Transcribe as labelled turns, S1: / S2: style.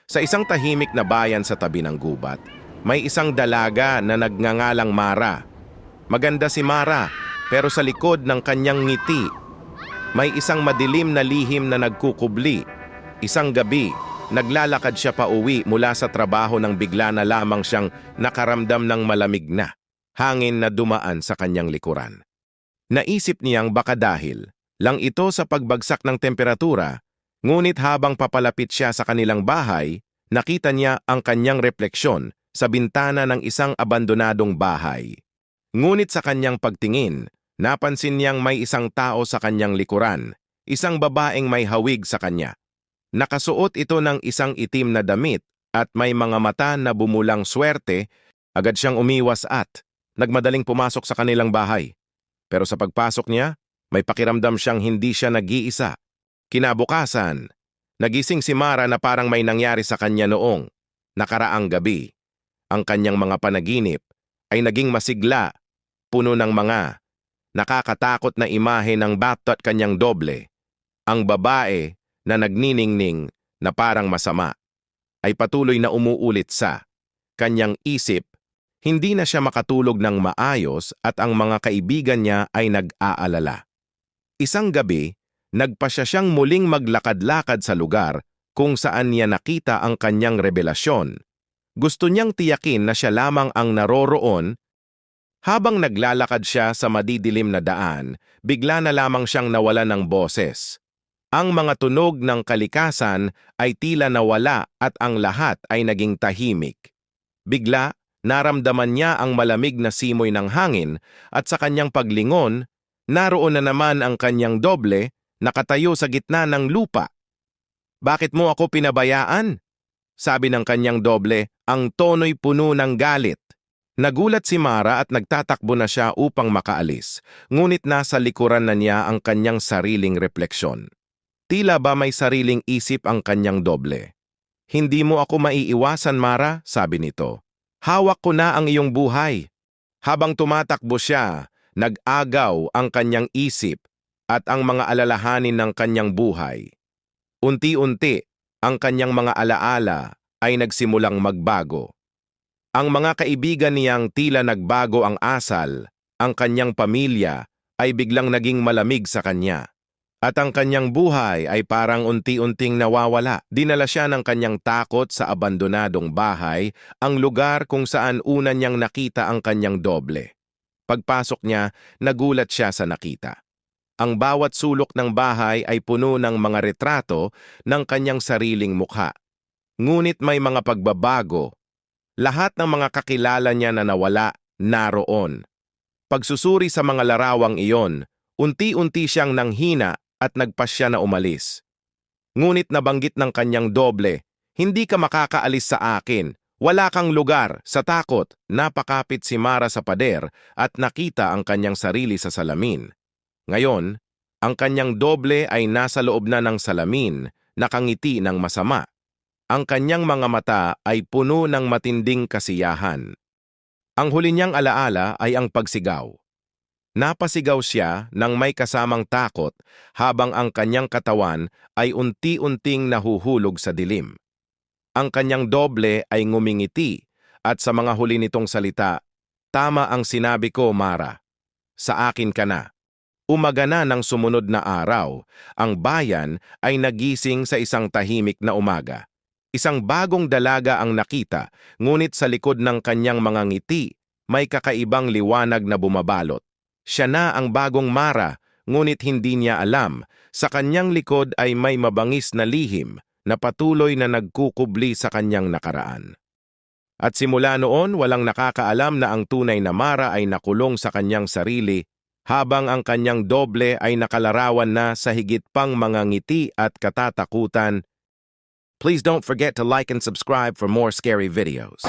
S1: Sa isang tahimik na bayan sa tabi ng gubat, may isang dalaga na nagngangalang Mara. Maganda si Mara, pero sa likod ng kanyang ngiti, may isang madilim na lihim na nagkukubli. Isang gabi, naglalakad siya pa uwi mula sa trabaho nang bigla na lamang siyang nakaramdam ng malamig na hangin na dumaan sa kanyang likuran. Naisip niyang baka dahil lang ito sa pagbagsak ng temperatura, ngunit habang papalapit siya sa kanilang bahay, nakita niya ang kanyang refleksyon sa bintana ng isang abandonadong bahay. Ngunit sa kanyang pagtingin, napansin niyang may isang tao sa kanyang likuran, isang babaeng may hawig sa kanya. Nakasuot ito ng isang itim na damit at may mga mata na bumulang swerte. Agad siyang umiwas at nagmadaling pumasok sa kanilang bahay. Pero sa pagpasok niya, may pakiramdam siyang hindi siya nag-iisa. Kinabukasan, nagising si Mara na parang may nangyari sa kanya noong nakaraang gabi. Ang kanyang mga panaginip ay naging masigla, puno ng mga nakakatakot na imahe ng bato at kanyang doble. Ang babae na nagniningning na parang masama ay patuloy na umuulit sa kanyang isip. Hindi na siya makatulog ng maayos at ang mga kaibigan niya ay nag-aalala. Isang gabi, nagpasya siyang muling maglakad-lakad sa lugar kung saan niya nakita ang kanyang revelasyon. Gusto niyang tiyakin na siya lamang ang naroroon. Habang naglalakad siya sa madidilim na daan, bigla na lamang siyang nawala ng boses. Ang mga tunog ng kalikasan ay tila nawala at ang lahat ay naging tahimik. Bigla, naramdaman niya ang malamig na simoy ng hangin at sa kanyang paglingon, naroon na naman ang kanyang doble nakatayo sa gitna ng lupa. "Bakit mo ako pinabayaan?" sabi ng kanyang doble, ang tono'y puno ng galit. Nagulat si Mara at nagtatakbo na siya upang makaalis, ngunit nasa likuran na niya ang kanyang sariling refleksyon. Tila ba may sariling isip ang kanyang doble. "Hindi mo ako maiiwasan, Mara," sabi nito. "Hawak ko na ang iyong buhay." Habang tumatakbo siya, nag-agaw ang kanyang isip at ang mga alalahanin ng kanyang buhay. Unti-unti, ang kanyang mga alaala ay nagsimulang magbago. Ang mga kaibigan niyang tila nagbago ang asal, ang kanyang pamilya ay biglang naging malamig sa kanya. At ang kanyang buhay ay parang unti-unting nawawala. Dinala siya ng kanyang takot sa abandonadong bahay, ang lugar kung saan una niyang nakita ang kanyang doble. Pagpasok niya, nagulat siya sa nakita. Ang bawat sulok ng bahay ay puno ng mga retrato ng kanyang sariling mukha. Ngunit may mga pagbabago. Lahat ng mga kakilala niya na nawala, naroon. Pagsusuri sa mga larawang iyon, unti-unti siyang nanghina at nagpasya na umalis. Ngunit nabanggit ng kanyang doble, "Hindi ka makakaalis sa akin. Wala kang lugar." Sa takot, napakapit si Mara sa pader at nakita ang kanyang sarili sa salamin. Ngayon, ang kanyang doble ay nasa loob na ng salamin, nakangiti ng masama. Ang kanyang mga mata ay puno ng matinding kasiyahan. Ang huli niyang alaala ay ang pagsigaw. Napasigaw siya nang may kasamang takot habang ang kanyang katawan ay unti-unting nahuhulog sa dilim. Ang kanyang doble ay ngumingiti at sa mga huli nitong salita, "Tama ang sinabi ko, Mara. Sa akin ka na." Umaga na ng sumunod na araw, ang bayan ay nagising sa isang tahimik na umaga. Isang bagong dalaga ang nakita, ngunit sa likod ng kanyang mga ngiti, may kakaibang liwanag na bumabalot. Siya na ang bagong Mara, ngunit hindi niya alam, sa kanyang likod ay may mabangis na lihim na patuloy na nagkukubli sa kanyang nakaraan. At simula noon, walang nakakaalam na ang tunay na Mara ay nakulong sa kanyang sarili, habang ang kanyang doble ay nakalarawan na sa higit pang mga ngiti at katatakutan. Please don't forget to like and subscribe for more scary videos.